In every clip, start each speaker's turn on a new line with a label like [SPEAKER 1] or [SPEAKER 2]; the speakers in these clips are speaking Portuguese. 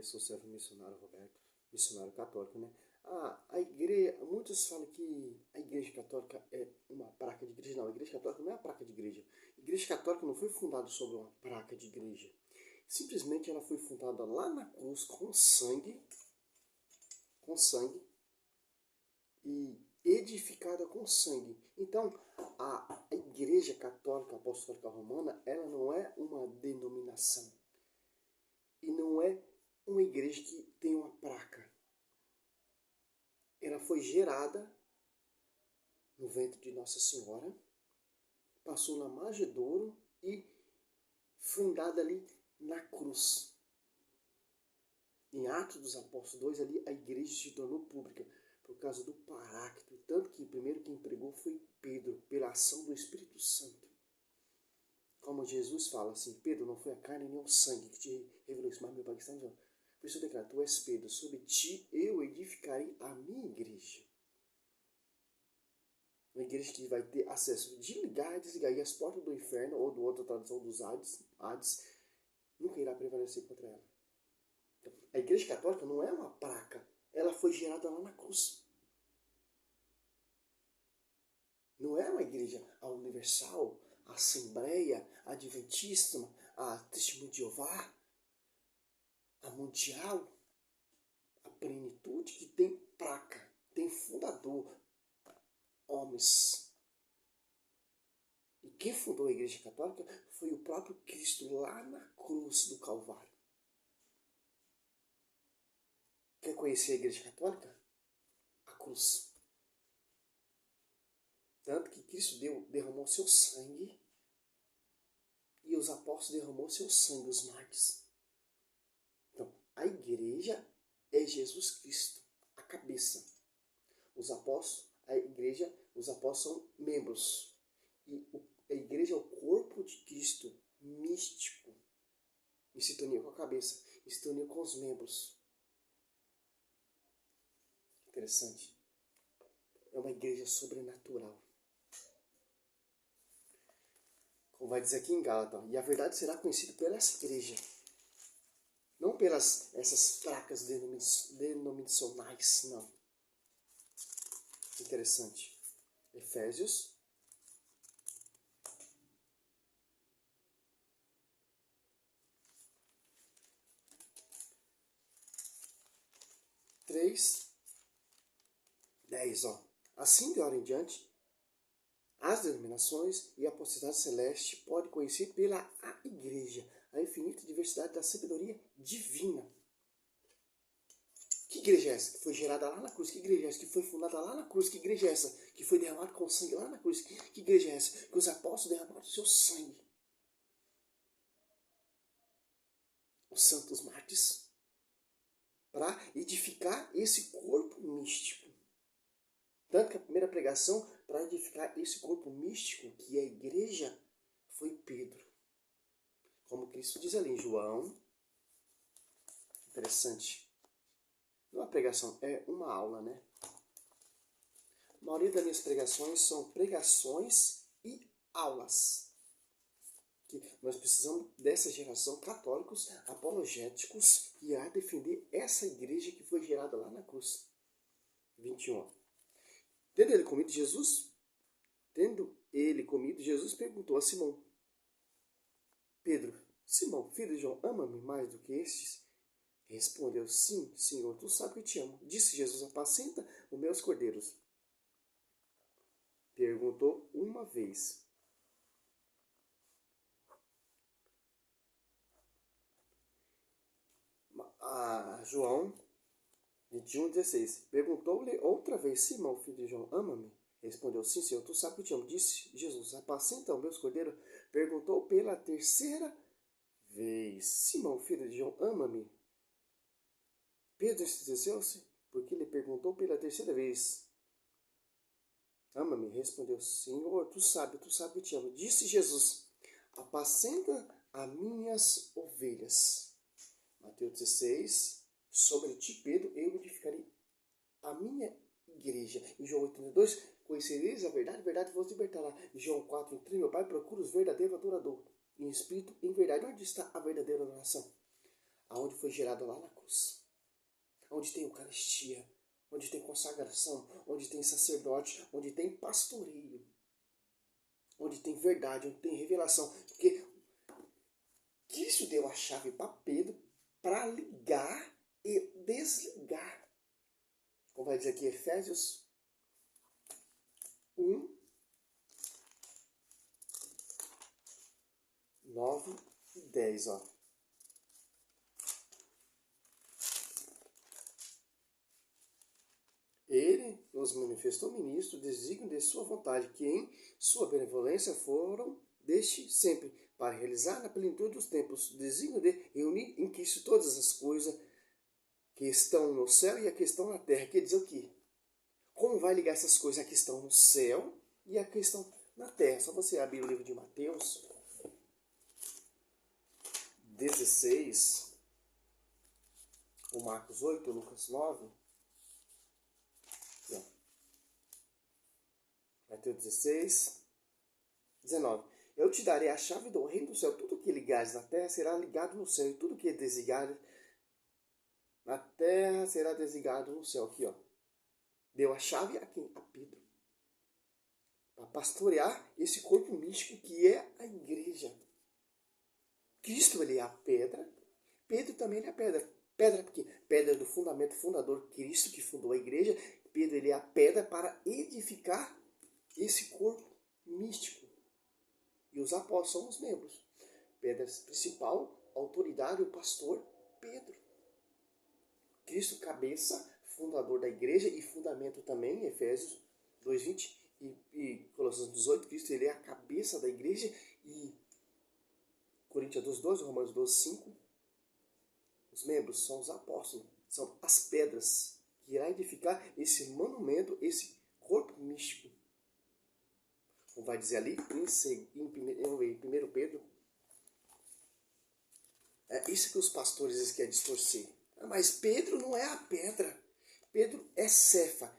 [SPEAKER 1] sou servo missionário Roberto, missionário católico, né? A igreja, muitos falam que a igreja católica é uma placa de igreja. Não, a igreja católica não é a placa de igreja. A igreja católica não foi fundada sobre uma placa de igreja. Simplesmente ela foi fundada lá na cruz com sangue e edificada com sangue. Então, a igreja católica apostólica romana, ela não é uma denominação. E não é uma igreja que tem uma placa. Ela foi gerada no ventre de Nossa Senhora, passou na manjedouro e fundada ali na cruz. Em Atos dos Apóstolos 2, ali a igreja se tornou pública por causa do Paráclito. Tanto que primeiro quem pregou foi Pedro, pela ação do Espírito Santo. Como Jesus fala assim, Pedro, não foi a carne nem o sangue que te revelou isso, mas meu Pai que está no céu. Por isso eu declaro, tu és Pedro, sobre ti eu edificarei a minha igreja. Uma igreja que vai ter acesso de ligar e desligar. E as portas do inferno, ou do outra tradução dos Hades, nunca irá prevalecer contra ela. Então, a igreja católica não é uma placa. Ela foi gerada lá na cruz. Não é uma igreja a universal, a assembleia, a adventista, a testemunho de Jeová, a mundial, a plenitude, que tem placa, tem fundador, homens. E quem fundou a igreja católica foi o próprio Cristo lá na cruz do Calvário. Quer conhecer a igreja católica? A cruz. Tanto que Cristo derramou seu sangue e os apóstolos derramou seu sangue, os mártires. Então, a igreja é Jesus Cristo, a cabeça. Os apóstolos, a igreja, os apóstolos são membros. E a igreja é o corpo de Cristo, místico, em sintonia com a cabeça, em sintonia com os membros. Interessante. É uma igreja sobrenatural. Como vai dizer aqui em Gálatas, e a verdade será conhecida pela essa igreja. Não pelas essas placas denominacionais, não. Interessante. Efésios 3:10, ó. Assim de hora em diante, as denominações e a apostatado celeste podem conhecer pela a igreja a infinita diversidade da sabedoria divina. Que igreja é essa que foi gerada lá na cruz? Que igreja é essa que foi fundada lá na cruz? Que igreja é essa que foi derramada com sangue lá na cruz? Que igreja é essa que os apóstolos derramaram seu sangue? Os santos mártires, para edificar esse corpo místico. Tanto que a primeira pregação para edificar esse corpo místico, que é a igreja, foi Pedro. Como Cristo diz ali em João. Interessante. Não é uma pregação, é uma aula, né? A maioria das minhas pregações são pregações e aulas. Que nós precisamos dessa geração católicos apologéticos que irá defender essa igreja que foi gerada lá na cruz. 21. Tendo ele comido, Jesus perguntou a Simão: Pedro, Simão, filho de João, ama-me mais do que estes? Respondeu: sim, Senhor, tu sabes que te amo. Disse Jesus: apacenta os meus cordeiros. Perguntou uma vez. João 21:16. Perguntou-lhe outra vez: Simão, filho de João, ama-me? Respondeu: sim, Senhor, tu sabes que te amo. Disse Jesus: apacenta os meus cordeiros. Perguntou pela terceira vez: Simão, filho de João, ama-me? Pedro entristeceu-se porque lhe perguntou pela terceira vez: ama-me? Respondeu: Senhor, tu sabes que te amo. Disse Jesus: apacenta as minhas ovelhas. Mateus 16. Sobre ti, Pedro, eu edificarei a minha igreja. Em João 8:32, conhecereis a verdade vos libertará. Em João 4:3, meu Pai procura os verdadeiros adoradores, em espírito e em verdade. Onde está a verdadeira adoração? aonde foi gerado lá na cruz. Onde tem Eucaristia, onde tem consagração, onde tem sacerdote, onde tem pastoreio, onde tem verdade, onde tem revelação. Porque Cristo deu a chave para Pedro para ligar e desligar. Como vai dizer aqui Efésios 1, 9 e 10. Ó. Ele nos manifestou ministro, desígnio de sua vontade, que em sua benevolência foram desde sempre, para realizar na plenitude dos tempos, o desígnio de reunir em Cristo todas as coisas que estão no céu e a que estão na terra. Quer dizer o quê? Como vai ligar essas coisas a que estão no céu e a que estão na terra? Só você abrir o livro de Mateus 16, o Marcos 8, o Lucas 9. Mateus 16, 19. Eu te darei a chave do reino do céu. Tudo que ligares na terra será ligado no céu. E tudo que desligares na terra será desligado no céu. Aqui, ó. Deu a chave a quem? A Pedro. Para pastorear esse corpo místico que é a igreja. Cristo, ele é a pedra. Pedro também é a pedra. Pedra porque pedra do fundamento fundador. Cristo que fundou a igreja. Pedro, ele é a pedra para edificar esse corpo místico. E os apóstolos são os membros. Pedra principal, autoridade, o pastor Pedro. Cristo, cabeça, fundador da igreja e fundamento também, Efésios 2:20 e Colossenses 18, Cristo, ele é a cabeça da igreja. E Coríntios 12:12, Romanos 12:5, os membros são os apóstolos, são as pedras que irá edificar esse monumento, esse corpo místico. Como vai dizer ali em 1 Pedro, é isso que os pastores querem distorcer. Mas Pedro não é a pedra. Pedro é Cefa.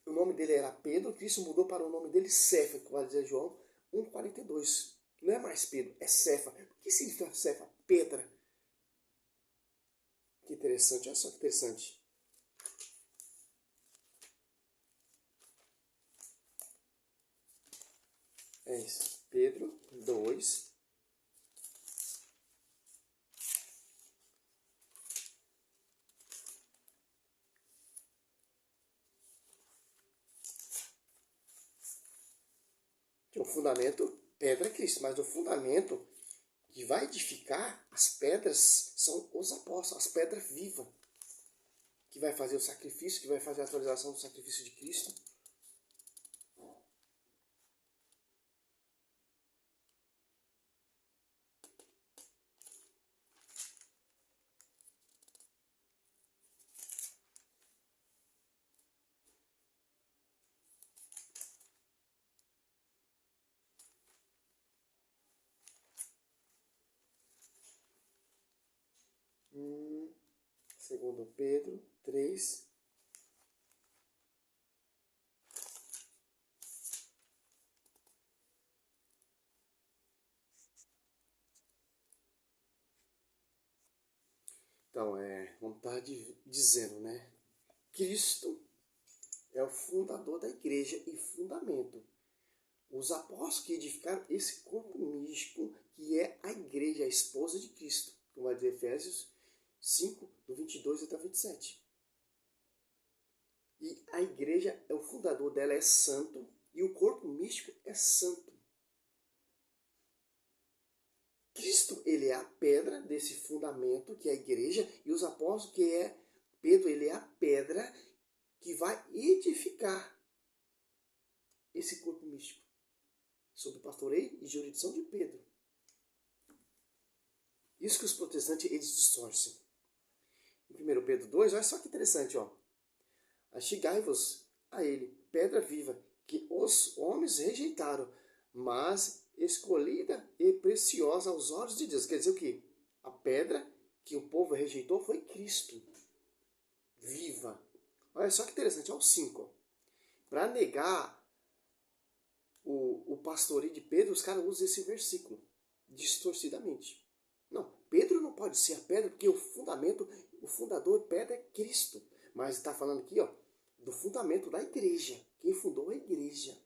[SPEAKER 1] O nome dele era Pedro, Cristo mudou para o nome dele Cefa, que vai dizer João 1,42. Não é mais Pedro, é Cefa. O que significa Cefa? Pedra. Que interessante, olha só que interessante. É isso. Pedro 2. O fundamento, pedra é Cristo, mas o fundamento que vai edificar as pedras são os apóstolos, as pedras vivas, que vai fazer o sacrifício, que vai fazer a atualização do sacrifício de Cristo. Segundo Pedro 3. Então, vamos estar dizendo, né? Cristo é o fundador da igreja e fundamento. Os apóstolos que edificaram esse corpo místico que é a igreja, a esposa de Cristo. Como vai dizer Efésios 5, do 22 até 27. E a igreja, o fundador dela é santo e o corpo místico é santo. Cristo, ele é a pedra desse fundamento que é a igreja e os apóstolos que é Pedro, ele é a pedra que vai edificar esse corpo místico sob o pastoreio e jurisdição de Pedro. Isso que os protestantes eles distorcem. Em 1 Pedro 2, olha só que interessante, ó. Achegai-vos a ele, pedra viva, que os homens rejeitaram, mas escolhida e preciosa aos olhos de Deus. Quer dizer o quê? A pedra que o povo rejeitou foi Cristo. Viva. Olha só que interessante, olha o 5. Para negar o pastoreio de Pedro, os caras usam esse versículo distorcidamente. Não, Pedro não pode ser a pedra, porque o fundador de pedra é Cristo. Mas está falando aqui, ó, do fundamento da igreja. Quem fundou a igreja.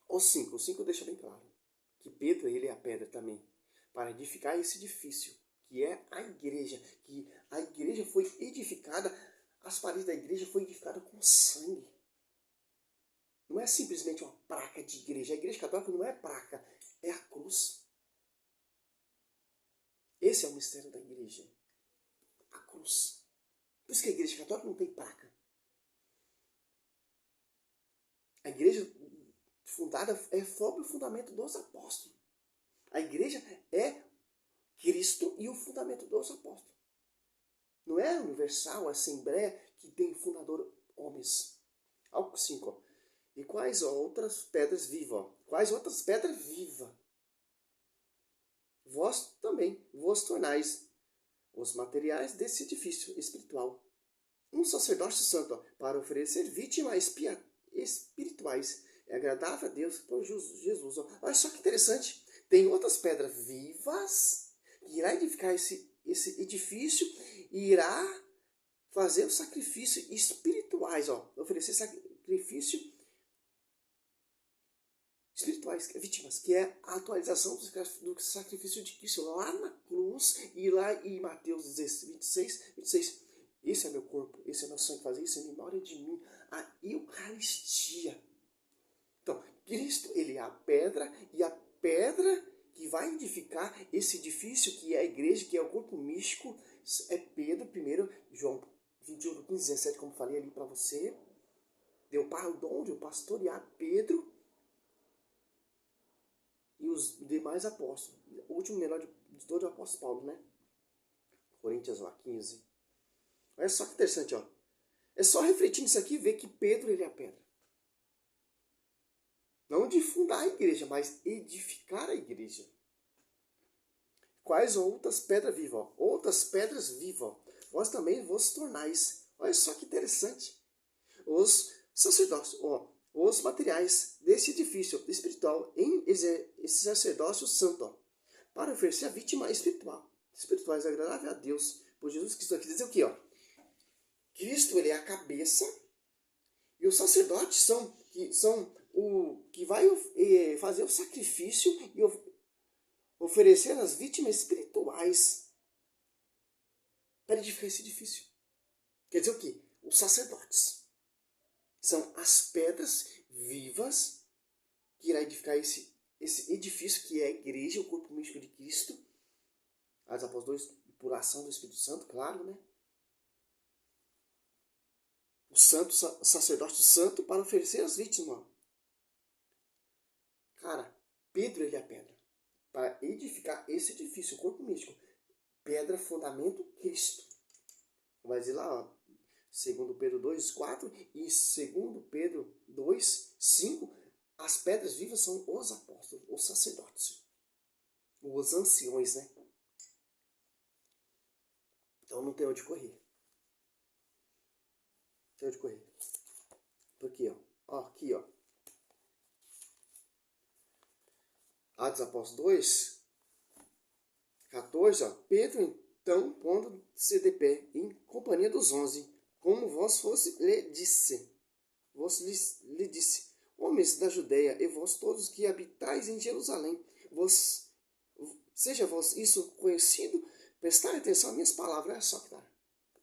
[SPEAKER 1] O 5 deixa bem claro que Pedro, ele é a pedra também, para edificar esse edifício, que é a igreja. Que a igreja foi edificada, as paredes da igreja foram edificadas com sangue. Não é simplesmente uma placa de igreja. A igreja católica não é placa, é a cruz. Esse é o mistério da igreja. A cruz. Por isso que a igreja católica não tem placa. A igreja fundada é sobre o fundamento dos apóstolos. A igreja é Cristo e o fundamento dos apóstolos. Não é universal, a assembleia que tem fundador homens. Algo 5. E quais outras pedras vivas? Quais outras pedras vivas? Vós também vos tornais os materiais desse edifício espiritual. Um sacerdócio santo para oferecer vítimas espirituais. É agradável a Deus por Jesus. Olha só que interessante. Tem outras pedras vivas que irá edificar esse edifício e irá fazer os sacrifícios espirituais. Oferecer sacrifício espirituais, vítimas, que é a atualização do sacrifício de Cristo lá na cruz e lá em Mateus 26. Esse é meu corpo, esse é meu sangue, fazer isso em memória de mim. A Eucaristia. Então, Cristo, ele é a pedra, e a pedra que vai edificar esse edifício, que é a igreja, que é o corpo místico, é Pedro, 1 João 21, 15, 17, como falei ali para você. Deu para o dom de pastorear Pedro e os demais apóstolos. O último melhor de todos é o apóstolo Paulo, né? Coríntios 15. Olha só que interessante, ó. É só refletir nisso aqui e ver que Pedro, ele é a pedra. Não de fundar a igreja, mas edificar a igreja. Quais outras pedras vivas? Outras pedras vivas. Vós também vos tornais. Olha só que interessante. Os sacerdócios, os materiais desse edifício espiritual em esse sacerdócio santo, para oferecer a vítima espirituais agradável a Deus por Jesus Cristo. Aqui dizer o quê? Cristo, ele é a cabeça, e os sacerdotes são o que vai fazer o sacrifício e oferecer as vítimas espirituais para edificar esse edifício. Quer dizer o quê? Os sacerdotes são as pedras vivas que irá edificar esse edifício, que é a igreja, o corpo místico de Cristo. As apóstolos 2, por ação do Espírito Santo, claro, né? O sacerdócio santo para oferecer as vítimas. Cara, Pedro, ele é a pedra para edificar esse edifício, o corpo místico. Pedra, fundamento, Cristo. Vai dizer lá, 2 Pedro 2, 4 e 2 Pedro 2, 5. As pedras vivas são os apóstolos, os sacerdotes, os anciões, né? Então não tem onde correr. Não tem onde correr. Por aqui, ó. Aqui, ó. Atos Apóstolos 2, 14, ó. Pedro, então, pondo-se de pé, em companhia dos 11, como vós lhe disse, homens da Judeia, e vós todos que habitais em Jerusalém, seja vos isso conhecido, prestai atenção às minhas palavras. Olha só que tá.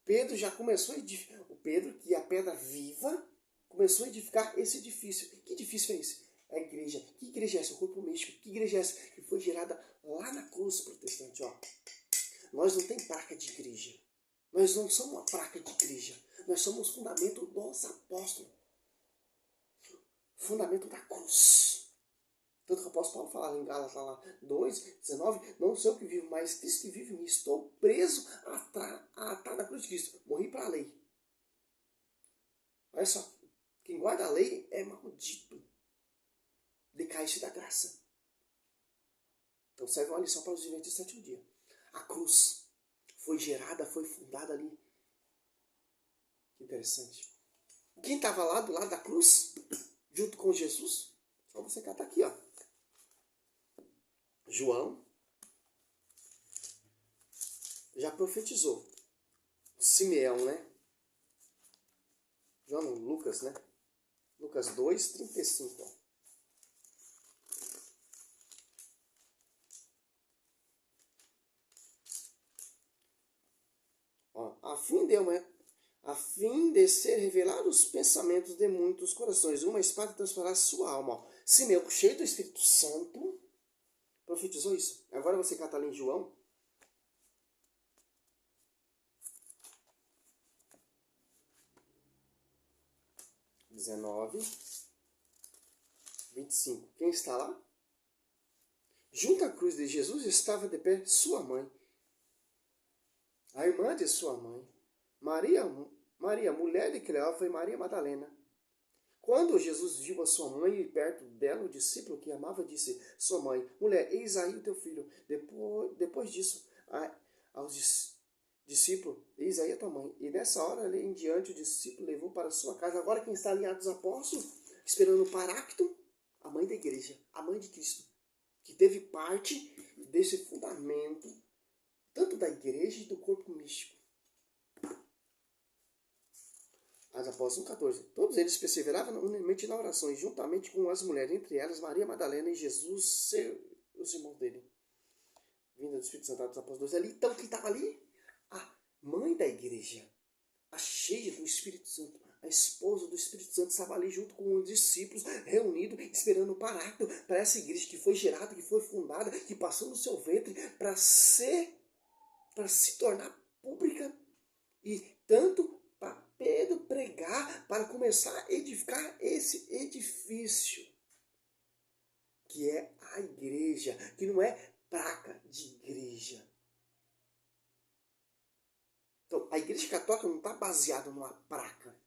[SPEAKER 1] Pedro já começou a edificar, o Pedro, que é a pedra viva, começou a edificar esse edifício. Que edifício é esse? É a igreja. Que igreja é essa? O corpo místico. Que igreja é essa? Que foi gerada lá na cruz, protestante, ó. Nós não tem placa de igreja. Nós não somos uma placa de igreja. Nós somos o fundamento dos apóstolos. Fundamento da cruz. Tanto que o apóstolo Paulo fala em Gálatas 2, 19, não sou eu que vivo, mas Cristo que vive em mim. Estou preso atrás da cruz de Cristo. Morri para a lei. Olha só. Quem guarda a lei é maldito. Decai-se da graça. Então serve uma lição para os viventes do sétimo dia. A cruz foi gerada, foi fundada ali. Que interessante. Quem estava lá do lado da cruz, junto com Jesus? Só você catar aqui, ó. João já profetizou. Simeão, né? João, não, Lucas, né? Lucas 2:35. Ó, a fim de ser revelados os pensamentos de muitos corações, uma espada transformará sua alma. Ó. Simeão, cheio do Espírito Santo, profetizou isso. Agora você cata ali em João. (19, 25). Quem está lá? Junto à cruz de Jesus estava de pé sua mãe, a irmã de sua mãe, Maria, mulher de Cleófas e Maria Madalena. Quando Jesus viu a sua mãe e perto dela o discípulo que amava, disse: Sua mãe, mulher, eis aí o teu filho. Depois disso, aos discípulos, eis aí a tua mãe. E nessa hora, em diante, o discípulo levou para sua casa. Agora quem está alinhado dos apóstolos, esperando o Paráclito, a mãe da igreja, a mãe de Cristo, que teve parte desse fundamento, tanto da igreja e do corpo místico. As Apóstolos 14. Todos eles perseveravam unicamente na oração, e juntamente com as mulheres, entre elas Maria Madalena e Jesus, os irmãos dele. Vinda do Espírito Santo dos Apóstolos 2 ali. Então, quem estava ali? A mãe da igreja, a cheia do Espírito Santo, a esposa do Espírito Santo, estava ali junto com os discípulos, reunidos, esperando o Paráclito para essa igreja que foi gerada, que foi fundada, que passou no seu ventre para se tornar pública, e tanto para Pedro pregar, para começar a edificar esse edifício, que é a igreja, que não é placa de igreja. Então, a igreja católica não está baseada numa placa.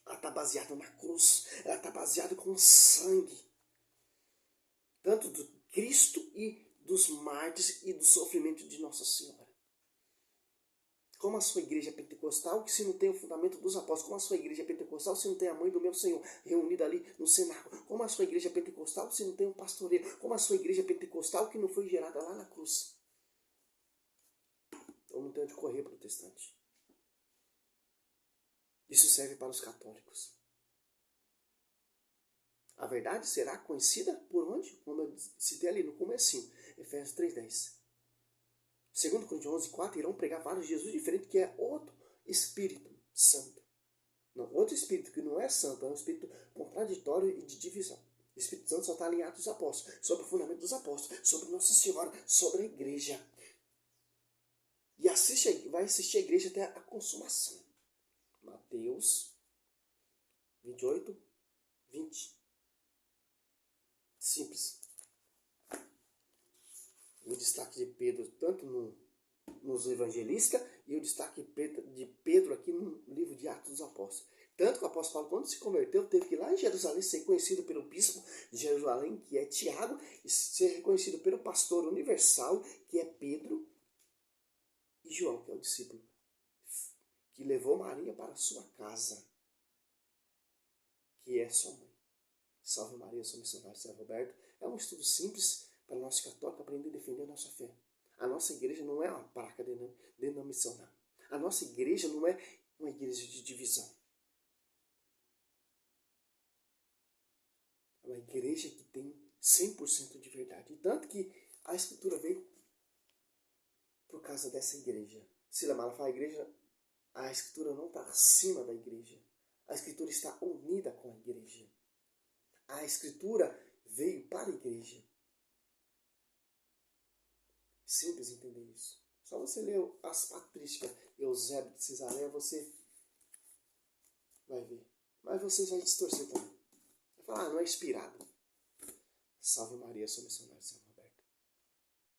[SPEAKER 1] Ela está baseada na cruz. Ela está baseada com sangue. Tanto do Cristo e dos mártires e do sofrimento de Nossa Senhora. Como a sua igreja pentecostal, que se não tem o fundamento dos apóstolos. Como a sua igreja pentecostal, se não tem a mãe do meu Senhor reunida ali no cenáculo. Como a sua igreja pentecostal, se não tem um pastoreiro. Como a sua igreja pentecostal, que não foi gerada lá na cruz. Então não tem onde correr, protestante. Isso serve para os católicos. A verdade será conhecida por onde? Como eu citei ali no comecinho. Efésios 3:10. 2 Coríntios 11:4, irão pregar vários Jesus diferentes, que é outro Espírito Santo. Não, outro Espírito que não é santo, é um Espírito contraditório e de divisão. O Espírito Santo só está alinhado aos apóstolos, sobre o fundamento dos apóstolos, sobre Nossa Senhora, sobre a igreja. E vai assistir a igreja até a consumação. Mateus 28:20. Simples. O destaque de Pedro, tanto nos evangelistas, e o destaque de Pedro aqui no livro de Atos dos Apóstolos. Tanto que o apóstolo Paulo, quando se converteu, teve que ir lá em Jerusalém ser conhecido pelo bispo de Jerusalém, que é Tiago, e ser reconhecido pelo pastor universal, que é Pedro, e João, que é o discípulo, que levou Maria para a sua casa, que é sua mãe. Salve Maria, sou missionário São Roberto. É um estudo simples para nós católicos aprender a defender a nossa fé. A nossa igreja não é uma placa denominacional. A nossa igreja não é uma igreja de divisão. É uma igreja que tem 100% de verdade. E tanto que a Escritura veio por causa dessa igreja. Sila Malafaia, a igreja, a Escritura não está acima da igreja. A Escritura está unida com a igreja. A Escritura veio para a igreja. Simples entender isso. Só você ler as patrísticas Eusébio de Cesareia, você vai ver. Mas você vai distorcer também. Vai falar, não é inspirado. Salve Maria, sou missionário.